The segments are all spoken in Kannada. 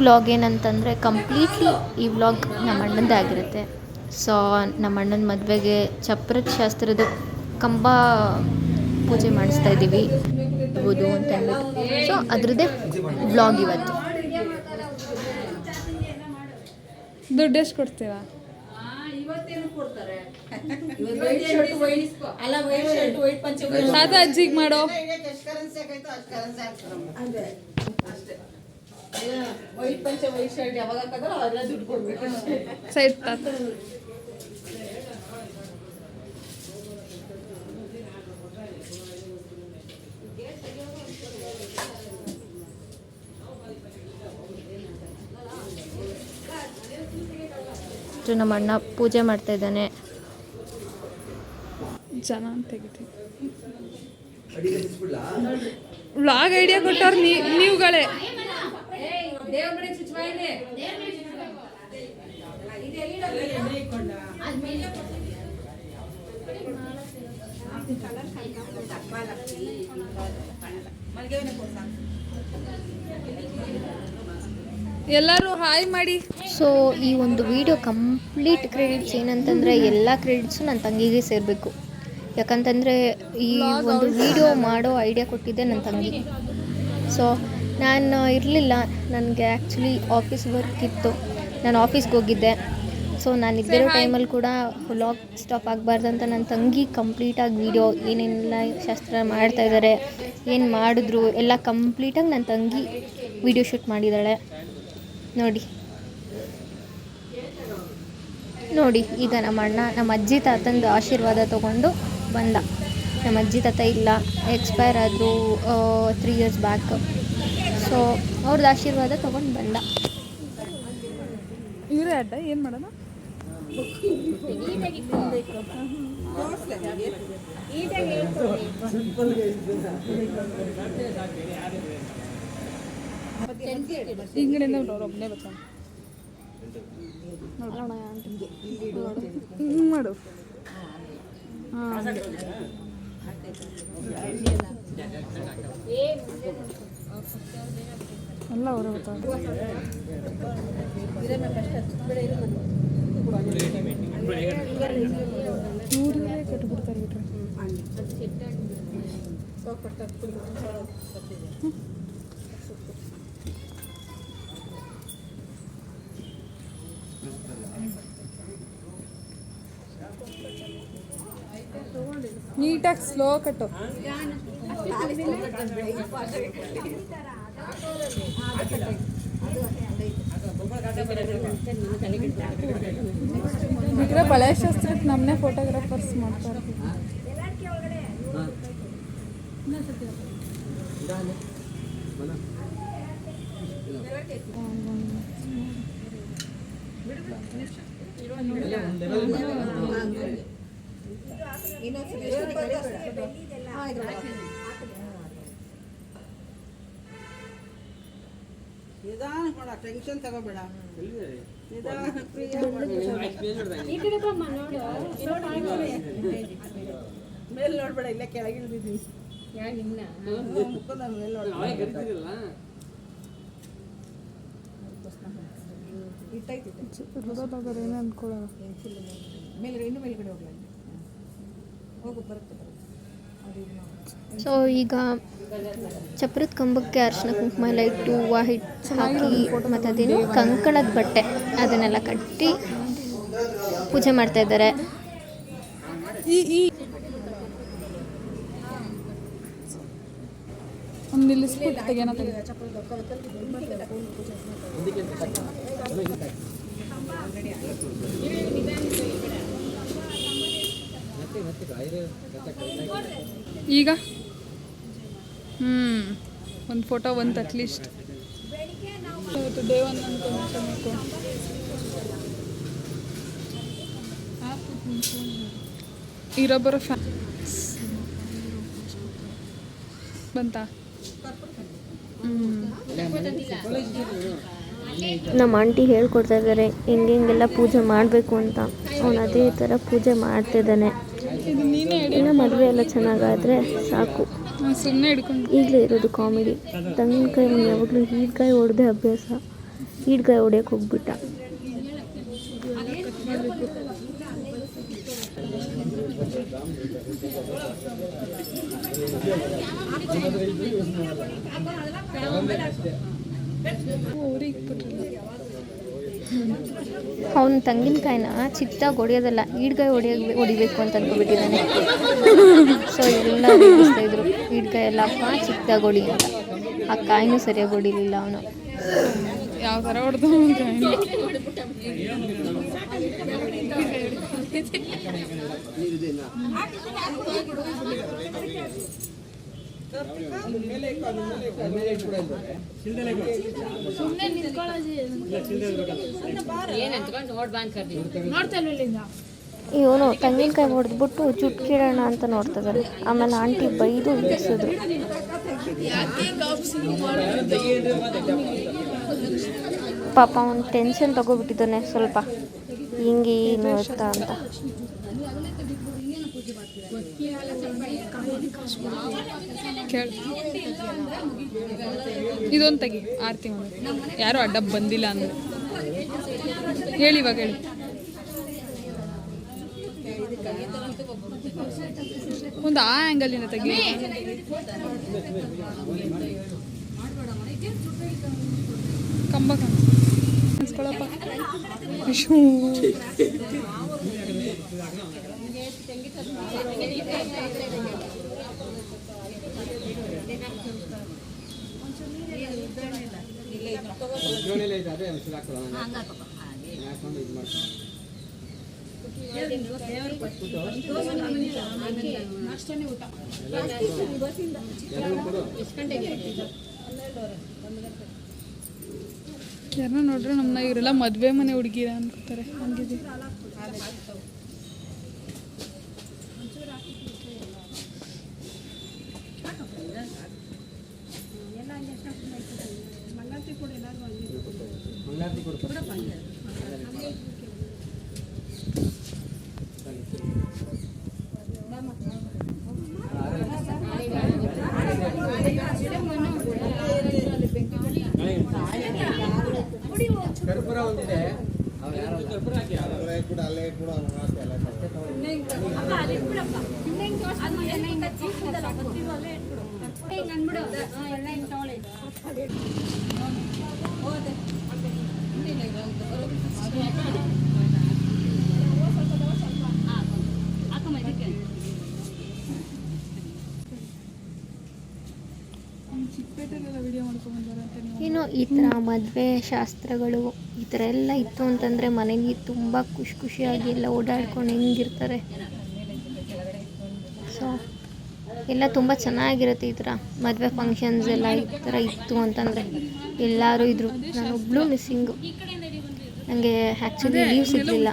ವ್ಲಾಗ್ ಏನಂತಂದರೆ ಕಂಪ್ಲೀಟ್ಲಿ ಈ ವ್ಲಾಗ್ ನಮ್ಮ ಅಣ್ಣಂದೇ ಆಗಿರುತ್ತೆ. ಸೊ ನಮ್ಮ ಅಣ್ಣನ ಮದುವೆಗೆ ಚಪ್ರದ ಶಾಸ್ತ್ರದ ಕಂಬ ಪೂಜೆ ಮಾಡಿಸ್ತಾ ಇದ್ದೀವಿ ಇರ್ಬೋದು ಅಂತ ಅಂದ್ಬಿಟ್ಟು. ಸೊ ಅದ್ರದ್ದೇ ವ್ಲಾಗ್ ಇವತ್ತು. ದುಡ್ಡು ಎಷ್ಟು ಕೊಡ್ತೀರಾ? ತಾತ ಅಜ್ಜಿಗೆ ಮಾಡೋ ಸೈಡ್ ತಾತ. ನಮ್ಮ ಅಣ್ಣ ಪೂಜೆ ಮಾಡ್ತಾ ಇದ್ದಾನೆ. ಜನ ತೆಗಿತೀವಿ. ವ್ಲಾಗ್ ಐಡಿಯಾ ಕೊಟ್ಟವ್ರು ನೀವುಗಳೇ. ಎಲ್ಲರೂ ಹಾಯ್ ಮಾಡಿ. ಸೊ ಈ ಒಂದು ವಿಡಿಯೋ ಕಂಪ್ಲೀಟ್ ಕ್ರೆಡಿಟ್ಸ್ ಏನಂತಂದರೆ ಎಲ್ಲ ಕ್ರೆಡಿಟ್ಸು ನನ್ನ ತಂಗಿಗೆ ಸೇರಬೇಕು. ಯಾಕಂತಂದರೆ ಈ ಒಂದು ವಿಡಿಯೋ ಮಾಡೋ ಐಡಿಯಾ ಕೊಟ್ಟಿದ್ದೆ ನನ್ನ ತಂಗಿ. ಸೊ ನಾನು ಇರಲಿಲ್ಲ, ನನಗೆ ಆ್ಯಕ್ಚುಲಿ ಆಫೀಸ್ ವರ್ಕ್ ಇತ್ತು, ನಾನು ಆಫೀಸ್ಗೆ ಹೋಗಿದ್ದೆ. ಸೊ ನಾನು ಇದ್ದಿರೋ ಟೈಮಲ್ಲಿ ಕೂಡ ವ್ಲಾಗ್ ಸ್ಟಾಪ್ ಆಗಬಾರ್ದು ಅಂತ ನನ್ನ ತಂಗಿ ಕಂಪ್ಲೀಟಾಗಿ ವಿಡಿಯೋ ಏನೇನೆಲ್ಲ ಶಾಸ್ತ್ರ ಮಾಡ್ತಾಯಿದ್ದಾರೆ, ಏನು ಮಾಡಿದ್ರು ಎಲ್ಲ ಕಂಪ್ಲೀಟಾಗಿ ನನ್ನ ತಂಗಿ ವಿಡಿಯೋ ಶೂಟ್ ಮಾಡಿದ್ದಾಳೆ. ನೋಡಿ ಈಗ ನಮ್ಮ ಅಣ್ಣ ನಮ್ಮ ಅಜ್ಜಿ ತಾತಂದು ಆಶೀರ್ವಾದ ತೊಗೊಂಡು ಬಂದ. ನಮ್ಮ ಅಜ್ಜಿ ತಾತ ಇಲ್ಲ, ಎಕ್ಸ್ಪೈರ್ ಆದರು 3 years ಬ್ಯಾಕ್. ಸೊ ಅವ್ರದ್ದು ಆಶೀರ್ವಾದ ತೊಗೊಂಡು ಬಂದ. ಇವರೇ ಅಡ್ಡ ಏನು ಮಾಡೋಣ? ಹಿಂಗಡೆ ಒಬ್ಬನೇ ಬರ್ತಾನೆ ಮಾಡು. ಹಾಂ ಎಲ್ಲ ಅವರೇ ಬರ್ತಾರೆ. ನೂರೇ ಕಟ್ಬಿಡ್ತಾರೆ ಬಿಟ್ರೆ. ನೀಟಾಗಿ ಸ್ಲೋ ಕಟ್ಟು. ಬಿಟ್ಟರೆ ಬಳೆ ಶಾಸ್ತ್ರಕ್ಕೆ ನಮ್ಮನ್ನೇ ಫೋಟೋಗ್ರಾಫರ್ಸ್ ಮಾಡ್ತಾರೆ. ಟೆನ್ಷನ್ ತಗೋಬೇಡ. ಮೇಲೆ ನೋಡ್ಬೇಡ, ಇಲ್ಲ ಕೆಳಗಿಳಿದಿದ್ದೀನಿ. ಮೇಲೆ ಇನ್ನು ಮೇಲ್ಗಡೆ ಹೋಗ್ಲ ಹೋಗು, ಬರುತ್ತೆ. ಸೊ ಈಗ ಚಪ್ರದ ಕಂಬಕ್ಕೆ ಅರಿಶಿನ ಕುಂಕುಮ ಎಲ್ಲ ಇಟ್ಟು ಹೂವು ಹಾಕಿ ಮತ್ತು ಅದೇನು ಕಂಕಣದ ಬಟ್ಟೆ ಅದನ್ನೆಲ್ಲ ಕಟ್ಟಿ ಪೂಜೆ ಮಾಡ್ತಾ ಇದ್ದಾರೆ. ನಿಲ್ಲಿಸ್ಬಿಟ್ಟು ತೆಗೆನ ಈಗ ಒಂದು ಫೋಟೋ ಒಂದು ಅಟ್ಲೀಸ್ಟ್ ಡೇ 1 ಅನ್ಕೊಂಡು ಇರೊಬ್ಬರು ಬಂತ. ನಮ್ಮ ಆಂಟಿ ಹೇಳ್ಕೊಡ್ತಾ ಇದ್ದಾರೆ ಹೆಂಗೆಲ್ಲ ಪೂಜೆ ಮಾಡಬೇಕು ಅಂತ. ಅವನು ಅದೇ ಥರ ಪೂಜೆ ಮಾಡ್ತಿದ್ದಾನೆ. ಇನ್ನು ಮದುವೆ ಎಲ್ಲ ಚೆನ್ನಾಗಾದರೆ ಸಾಕು. ಸುಮ್ಮನೆ ಹಿಡ್ಕೊಂಡು ಈಗಲೇ ಇರೋದು ಕಾಮಿಡಿ. ತಂಗಿನಕಾಯಿ ಯಾವಾಗಲೂ ಹೀಗೆಕಾಯಿ ಹೊಡೆದೇ ಅಭ್ಯಾಸ. ಈಡ್ಗಾಯಿ ಹೊಡಿಯೋಕೆ ಹೋಗ್ಬಿಟ್ಟ. ಅವನ ತಂಗಿನಕಾಯಿನ ಚಿಕ್ಕದಾಗಿ ಹೊಡೆಯೋದಲ್ಲ, ಈಡ್ಗಾಯಿ ಹೊಡಿಬೇಕು ಅಂತ ಅಂದ್ಕೊಬಿಟ್ಟಿದ್ದಾನೆ. ಸೊ ಎಲ್ಲ ಹೇಳ್ತಾ ಇದ್ರು, ಈಡ್ಗಾಯಿ ಎಲ್ಲಪ್ಪ ಚಿಕ್ಕದಾಗಿ ಹೊಡಿ ಅಂತ. ಆ ಕಾಯಿನೂ ಸರಿಯಾಗಿ ಹೊಡಿಲಿಲ್ಲ ಅವನು. ಯಾವ ಥರ ಹೊಡೆದು ಇವನು ತೆಂಗಿನಕಾಯಿ ಹೊಡೆದ್ಬಿಟ್ಟು ಚುಟ್ಕಿಡೋಣ ಅಂತ ನೋಡ್ತಿದ್ದಾನೆ. ಆಮೇಲೆ ಆಂಟಿ ಬೈದು ಇಳಿಸಿದ್ರು. ಪಾಪ ಅವನು ಟೆನ್ಷನ್ ತಗೋಬಿಟ್ಟಿದ್ದಾನೆ ಸ್ವಲ್ಪ, ಹಿಂಗೆ ಏನು ಇರ್ತಾ ಅಂತ. ಇದೊಂದು ತೆಗಿ ಆರ್ತಿ ಯಾರು ಅಡ್ಡ ಬಂದಿಲ್ಲ ಅಂದ್ರೆ ಹೇಳಿ, ಇವಾಗ ಹೇಳಿ. ಒಂದು ಆ ಆ್ಯಂಗಲಿನ ತೆಗಿ. ಕಂಬ ಕಾಣಿಸ್ಕೊಳಪ್ಪ. ಯಾರನ್ನ ನೋಡ್ರೆ ನಮ್ಮನ್ನ ಇವರೆಲ್ಲ ಮದುವೆ ಮನೆ ಹುಡುಗಿರ ಅನ್ಕೋತಾರೆ. ಹಂಗಿದೆ. ಏನೋ ಈ ಥರ ಮದುವೆ ಶಾಸ್ತ್ರಗಳು ಈ ಥರ ಎಲ್ಲ ಇತ್ತು ಅಂತಂದರೆ ಮನೆಗೆ ತುಂಬ ಖುಷಿಯಾಗಿ ಎಲ್ಲ ಓಡಾಡ್ಕೊಂಡು ಹೆಂಗಿರ್ತಾರೆ. ಸೊ ಎಲ್ಲ ತುಂಬ ಚೆನ್ನಾಗಿರುತ್ತೆ. ಈ ಥರ ಮದುವೆ ಫಂಕ್ಷನ್ಸ್ ಎಲ್ಲ ಈ ಥರ ಇತ್ತು ಅಂತಂದರೆ ಎಲ್ಲರೂ ಇದ್ದರು. ನಾನೊಬ್ಬಳು ಮಿಸ್ಸಿಂಗು. ನನಗೆ ಆ್ಯಕ್ಚುಲಿ ಲೀವ್ ಸಿಗಲಿಲ್ಲ,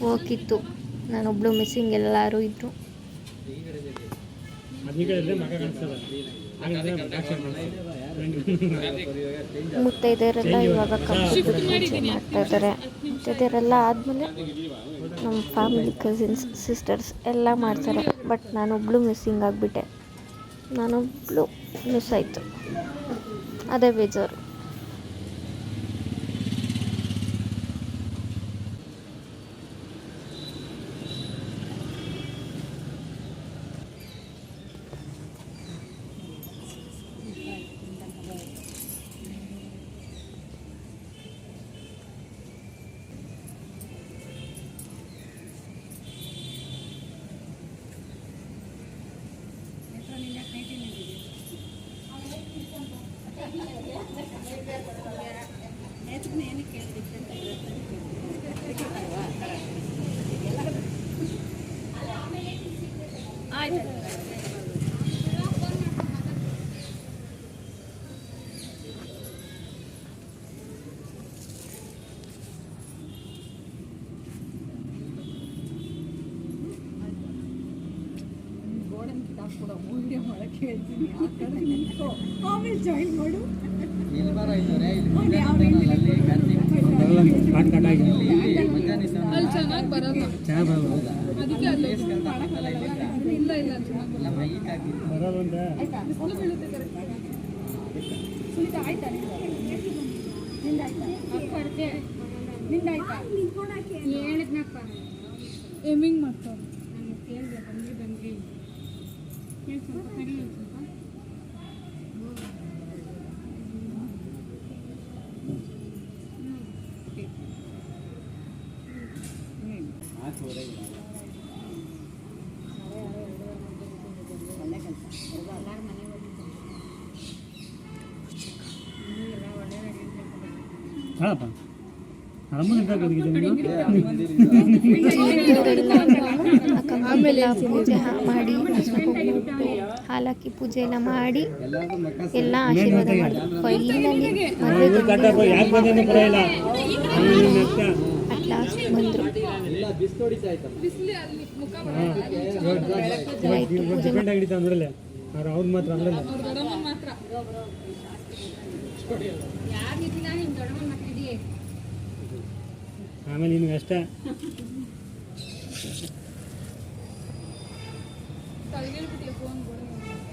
ಹೋಗಿತ್ತು. ನಾನೊಬ್ಬಳು ಮಿಸ್ಸಿಂಗ್, ಎಲ್ಲರೂ ಇದ್ದರು. ಮುತ್ತೈದೆಯರೆಲ್ಲ ಇವಾಗ ಕಂಪ್ಯೂಟರ್ ಮಾಡ್ತಾ ಇದ್ದಾರೆ. ಮುತ್ತೈದೆಯರೆಲ್ಲ ಆದಮೇಲೆ ನಮ್ಮ ಫ್ಯಾಮಿಲಿ ಕಸಿನ್ಸ್ ಸಿಸ್ಟರ್ಸ್ ಎಲ್ಲ ಮಾಡ್ತಾರೆ. ಬಟ್ ನಾನೊಬ್ಬಳು ಮಿಸ್ಸಿಂಗ್ ಆಗಿಬಿಟ್ಟೆ. ನಾನೊಬ್ಬಳು ಮಿಸ್ ಆಯಿತು, ಅದೇ ಬೇಜಾರು. ಏಮಿಂಗ್ ಮಾಡ್ತಾವ ಹಾಳಪ್ಪ ಆಮೇಲೆ ಪೂಜೆ ಮಾಡಿ ಹಾಲಾಕಿ ಪೂಜೆ ಎಲ್ಲ ಮಾಡಿ ಎಲ್ಲ ಆಶೀರ್ವಾದ ಮಾಡಿದ್ರು. ಫೈನಲಿ ಅಟ್ ಲಾಸ್ಟ್ ಬಂದರು. ಅವ್ರು ಮಾತ್ರ ಆಮೇಲೆ ನಿಮ್ಗೆ ಅಷ್ಟೇ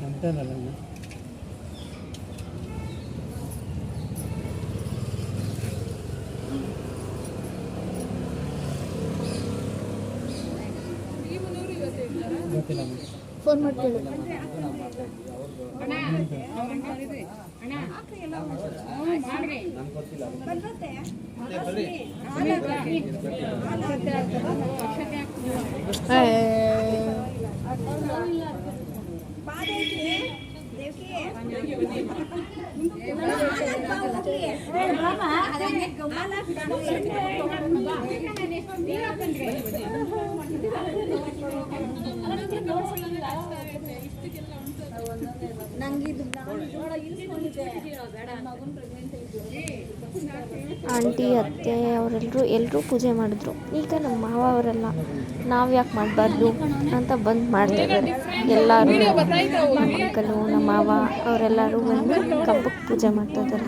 ಅಂತನಲ್ಲ ಗೊತ್ತಿಲ್ಲ ಫೋನ್ ಮಾಡ್ಕೊಳ್ಳಿ. ಆಂಟಿ ಅತ್ತೆ ಎಲ್ಲರೂ ಪೂಜೆ ಮಾಡಿದ್ರು. ಈಗ ನಮ್ಮ ಮಾವ ಅವರೆಲ್ಲ ನಾವು ಯಾಕೆ ಮಾಡಬಾರ್ದು ಅಂತ ಬಂದು ಮಾಡ್ತಾಯಿದ್ದಾರೆ. ಎಲ್ಲರೂ ನಮ್ಮ ಮಕ್ಕಳು ನಮ್ಮ ಮಾವ ಅವರೆಲ್ಲರೂ ಬಂದು ಕಂಬಕ್ಕೆ ಪೂಜೆ ಮಾಡ್ತಾಯಿದ್ದಾರೆ.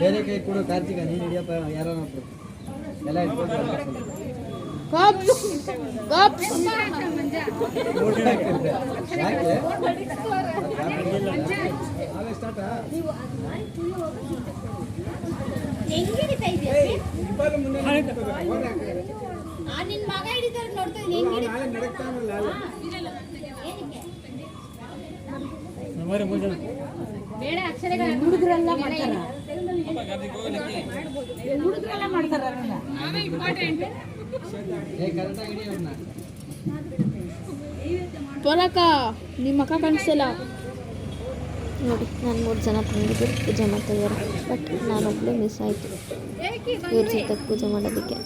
ಬೇರೆ ಕೈ ಕೊಡು ಕಾರ್ತಿಕ ನೀನು ಹಿಡಿಯಪ್ಪ ಯಾರು ಎಲ್ಲ ಹುಡುಗರೆಲ್ಲ ಮಾಡ್ತಾರ ಪೊಲಕ ನಿಮ್ಮ ಅಕ್ಕ ಕಾಣಿಸಲ್ಲ ನೋಡಿ. ನಾನು 3 ಜನ ತಂಗಿದ್ರು ಪೂಜೆ ಮಾಡ್ತಾಯಿದ್ದಾರೆ. ಬಟ್ ನಾನೊಬ್ಬಳೇ ಮಿಸ್ ಆಯಿತು ಇವ್ರ ಜೊತೆ ಪೂಜೆ ಮಾಡೋದಕ್ಕೆ.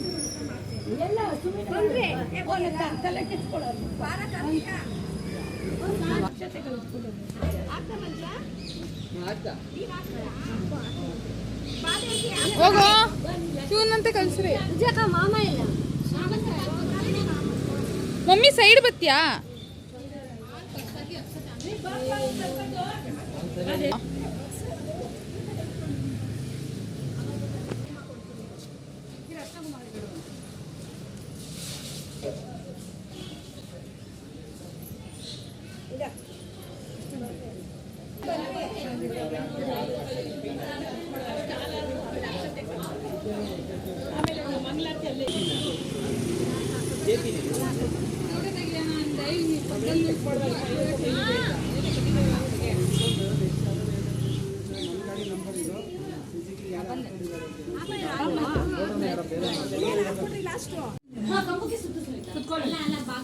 ಹೋಗೋ ಇವನಂತೆ ಕಳ್ಸ್ರಿ. Mummy side ಬತ್ತೀಯಾ?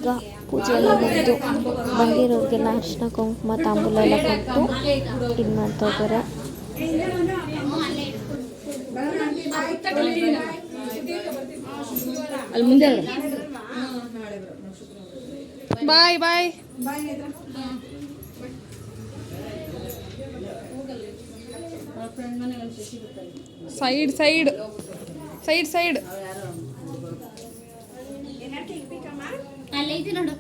ಈಗ ಪೂಜೆ ಎಲ್ಲ ಮುಗಿದು ಬಂದಿರೋರಿಗೆಲ್ಲ ಅರಿಶಿನ ಕುಂಕುಮ ತಾಂಬೂಲ ಎಲ್ಲ ಕೊಟ್ಟು ಇದು ಮಾಡ್ತಾ ಇದ್ದಾರೆ. ಅಲ್ಲಿ ಮುಂದೆ ಬಾಯ್ ಬಾಯ್. ಸೈಡ್ ಸೈಡ್ ಸೈಡ್ ಸೈಡ್ ಅಲ್ಲೈತಿ ನೋಡು.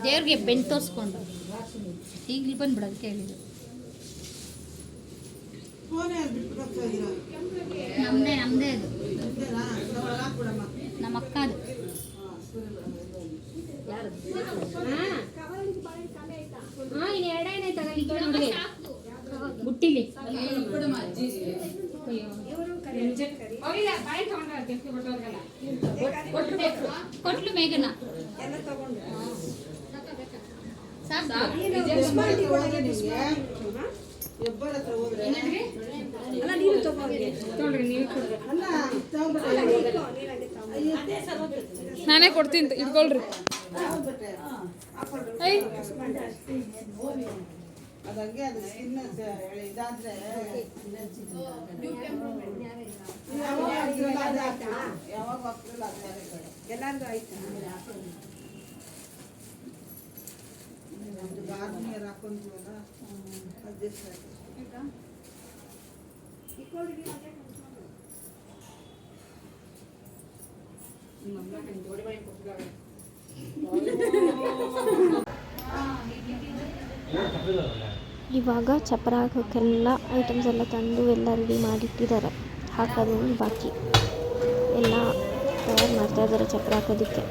ದೇವ್ರಿಗೆ ಬೆನ್ನು ತೋರಿಸ್ಕೊಂಡು ಈಗ ಇಲ್ಲಿ ಬಂದ್ಬಿಡು ಅದಕ್ಕೆ ಹೇಳಿದ್ದು. ನಮ್ಮದೇ ಅದು ನಮ್ಮ ಅಕ್ಕ ಅದು. ಇನ್ನು ಎರಡೇನೆ ತಗೊಳ್ಳಿ ಬುಟ್ಟಿಲಿ. ಕೊಟ್ಲು ಮೇಘನ ನಾನೇ ಕೊಡ್ತೀನಿ ಇಟ್ಕೊಳ್ರಿ. ಅದಂಗೆ ಅದು ಸ್ಕಿನ್ ಇದಾದ್ರೆ ಯಾವಾಗ ಹಾಕ್ತಿಲ್ಲ ಎಲ್ಲಾರ್ದು ಆಯ್ತು. ಗಾರ್ನಿಯರ್ ಹಾಕೊಂತೀವಲ್ಲ ಅಡ್ಜಸ್ಟ್ ಆಯ್ತು. ಇವಾಗ ಚಪ್ಪರ ಹಾಕೋಕ್ಕೆಲ್ಲ ಐಟಮ್ಸ್ ಎಲ್ಲ ತಂದು ಎಲ್ಲ ರೆಡಿ ಮಾಡಿಟ್ಟಿದ್ದಾರೆ. ಹಾಕೋದು ಬಾಕಿ ಎಲ್ಲ ತಯಾರು ಮಾಡ್ತಾ ಇದ್ದಾರೆ ಚಪ್ಪರ ಹಾಕೋದಕ್ಕೆ.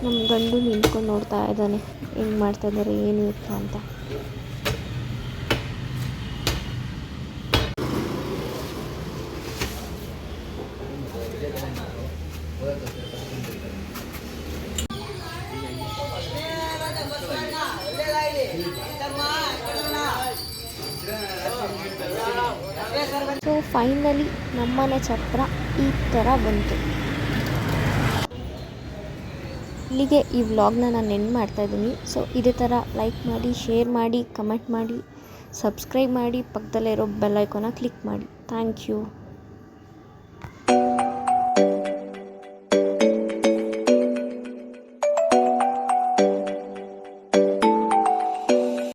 ನಮ್ಮ ಗಂಡು ನಿಂತ್ಕೊಂಡು ನೋಡ್ತಾ ಇದ್ದಾನೆ ಹೆಂಗೆ ಮಾಡ್ತಾ ಇದ್ದಾರೆ ಏನು ಇತ್ತ ಅಂತ. ಸೊ ಫೈನಲಿ ನಮ್ಮನೆ ಚಪ್ಪರ ಈ ಥರ ಬಂತು. ಇಲ್ಲಿಗೆ ಈ ವ್ಲಾಗ್ನ ನಾನು ಎಂಡ್ ಮಾಡ್ತಾಯಿದ್ದೀನಿ. ಸೊ ಇದೇ ಥರ ಲೈಕ್ ಮಾಡಿ, ಶೇರ್ ಮಾಡಿ, ಕಮೆಂಟ್ ಮಾಡಿ, ಸಬ್ಸ್ಕ್ರೈಬ್ ಮಾಡಿ, ಪಕ್ಕದಲ್ಲೇ ಇರೋ ಬೆಲ್ ಐಕಾನ ಕ್ಲಿಕ್ ಮಾಡಿ. Thank you.